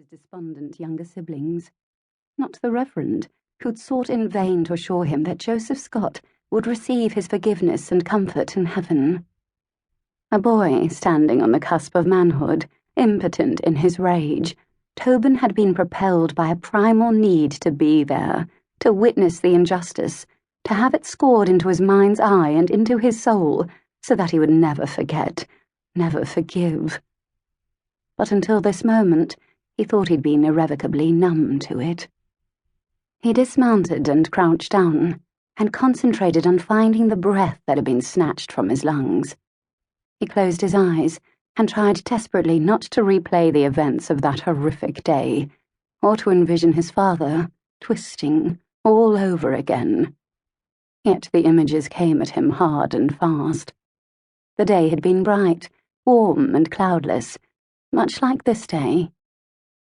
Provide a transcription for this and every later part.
his despondent younger siblings, not the Reverend, who'd sought in vain to assure him that Joseph Scott would receive his forgiveness and comfort in heaven. A boy standing on the cusp of manhood, impotent in his rage, Tobin had been propelled by a primal need to be there, to witness the injustice, to have it scored into his mind's eye and into his soul, so that he would never forget, never forgive. But until this moment, he thought he'd been irrevocably numb to it. He dismounted and crouched down, and concentrated on finding the breath that had been snatched from his lungs. He closed his eyes and tried desperately not to replay the events of that horrific day, or to envision his father twisting all over again. Yet the images came at him hard and fast. The day had been bright, warm and cloudless, much like this day.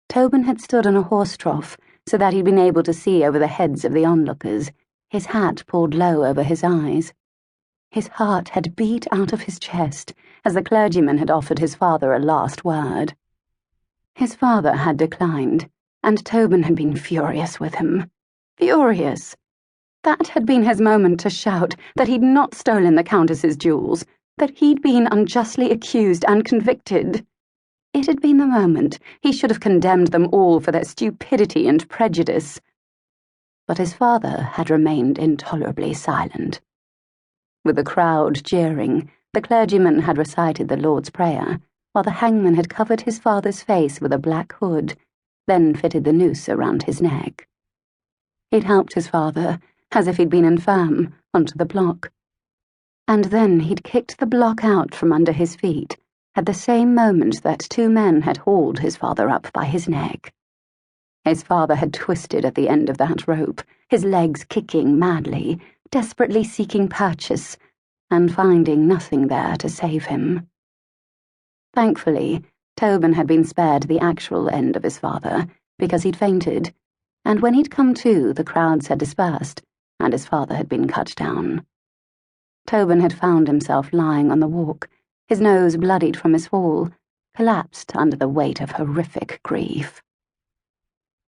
Tobin had stood on a horse trough so that he'd been able to see over the heads of the onlookers, his hat pulled low over his eyes. His heart had beat out of his chest as the clergyman had offered his father a last word. His father had declined, and Tobin had been furious with him. Furious! That had been his moment to shout that he'd not stolen the Countess's jewels, that he'd been unjustly accused and convicted. It had been the moment he should have condemned them all for their stupidity and prejudice. But his father had remained intolerably silent. With the crowd jeering, the clergyman had recited the Lord's Prayer, while the hangman had covered his father's face with a black hood, then fitted the noose around his neck. He'd helped his father, as if he'd been infirm, onto the block. And then he'd kicked the block out from under his feet, at the same moment that two men had hauled his father up by his neck. His father had twisted at the end of that rope, his legs kicking madly, desperately seeking purchase, and finding nothing there to save him. Thankfully, Tobin had been spared the actual end of his father, because he'd fainted, and when he'd come to, the crowds had dispersed, and his father had been cut down. Tobin had found himself lying on the walk, his nose bloodied from his fall, collapsed under the weight of horrific grief.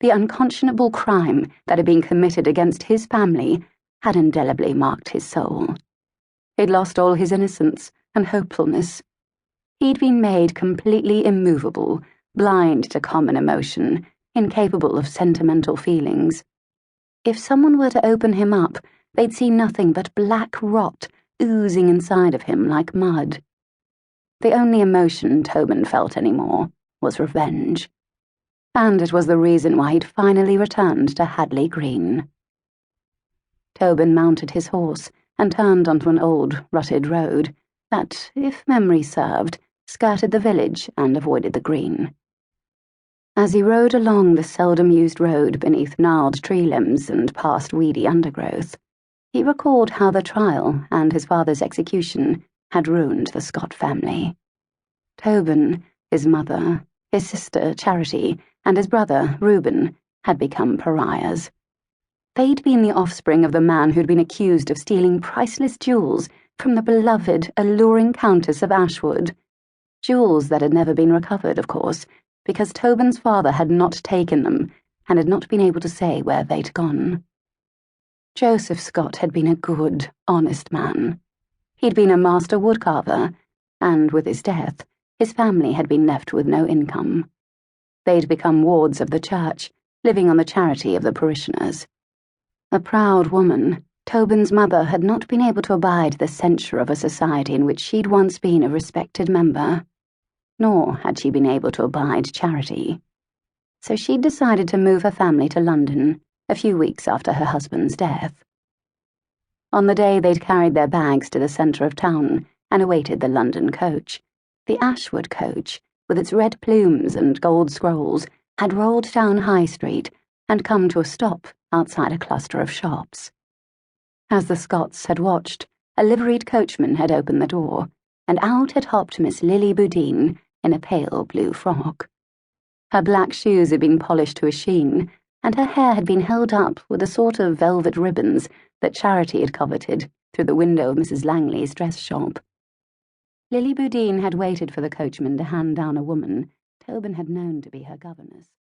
The unconscionable crime that had been committed against his family had indelibly marked his soul. He'd lost all his innocence and hopefulness. He'd been made completely immovable, blind to common emotion, incapable of sentimental feelings. If someone were to open him up, they'd see nothing but black rot oozing inside of him like mud. The only emotion Tobin felt anymore was revenge. And it was the reason why he'd finally returned to Hadley Green. Tobin mounted his horse and turned onto an old, rutted road that, if memory served, skirted the village and avoided the green. As he rode along the seldom-used road beneath gnarled tree limbs and past weedy undergrowth, he recalled how the trial and his father's execution had ruined the Scott family. Tobin, his mother, his sister Charity, and his brother Reuben had become pariahs. They'd been the offspring of the man who'd been accused of stealing priceless jewels from the beloved, alluring Countess of Ashwood. Jewels that had never been recovered, of course, because Tobin's father had not taken them and had not been able to say where they'd gone. Joseph Scott had been a good, honest man. He'd been a master woodcarver, and with his death, his family had been left with no income. They'd become wards of the church, living on the charity of the parishioners. A proud woman, Tobin's mother had not been able to abide the censure of a society in which she'd once been a respected member, nor had she been able to abide charity. So she'd decided to move her family to London a few weeks after her husband's death. On the day they'd carried their bags to the centre of town and awaited the London coach, the Ashwood coach, with its red plumes and gold scrolls, had rolled down High Street and come to a stop outside a cluster of shops. As the Scotts had watched, a liveried coachman had opened the door, and out had hopped Miss Lily Boudine in a pale blue frock. Her black shoes had been polished to a sheen, and her hair had been held up with the sort of velvet ribbons that Charity had coveted through the window of Mrs. Langley's dress shop. Lily Boudine had waited for the coachman to hand down a woman Tobin had known to be her governess.